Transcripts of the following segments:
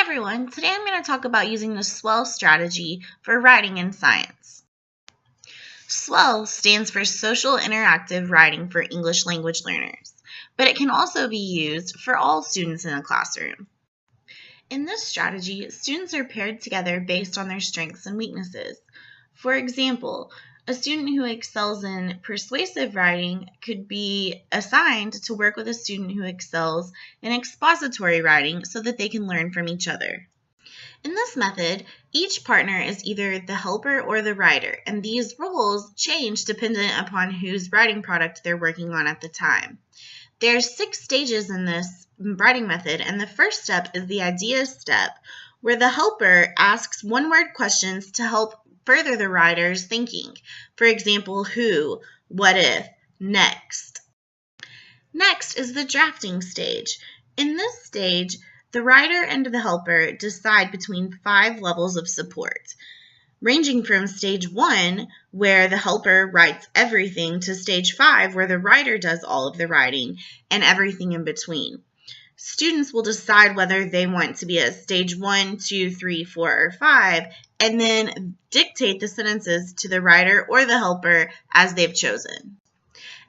everyone, today I'm going to talk about using the Swell strategy for writing in science. Swell stands for Social Interactive Writing for English Language Learners, but it can also be used for all students in the classroom. In this strategy, students are paired together based on their strengths and weaknesses. For example, a student who excels in persuasive writing could be assigned to work with a student who excels in expository writing so that they can learn from each other. In this method, each partner is either the helper or the writer, and these roles change dependent upon whose writing product they're working on at the time. There are 6 stages in this writing method, and the first step is the idea step, where the helper asks one-word questions to help further the writer's thinking. For example, who, what if, next. Next is the drafting stage. In this stage, the writer and the helper decide between 5 levels of support, ranging from stage 1, where the helper writes everything, to stage 5, where the writer does all of the writing, and everything in between. Students will decide whether they want to be at stage 1, 2, 3, 4, or 5, and then dictate the sentences to the writer or the helper as they've chosen.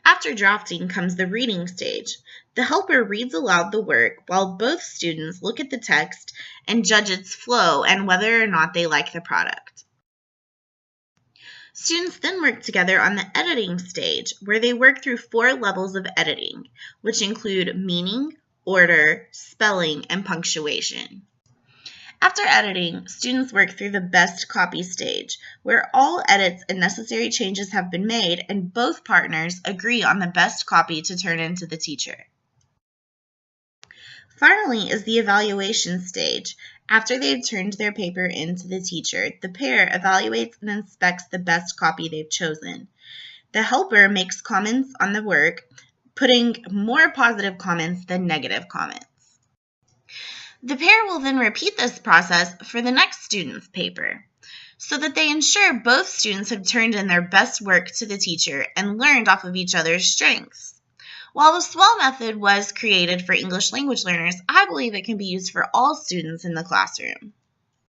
After drafting comes the reading stage. The helper reads aloud the work while both students look at the text and judge its flow and whether or not they like the product. Students then work together on the editing stage, where they work through 4 levels of editing, which include meaning, order, spelling, and punctuation. After editing, students work through the best copy stage, where all edits and necessary changes have been made and both partners agree on the best copy to turn into the teacher. Finally is the evaluation stage. After they've turned their paper into the teacher, the pair evaluates and inspects the best copy they've chosen. The helper makes comments on the work, putting more positive comments than negative comments. The pair will then repeat this process for the next student's paper, so that they ensure both students have turned in their best work to the teacher and learned off of each other's strengths. While the Swell method was created for English language learners, I believe it can be used for all students in the classroom.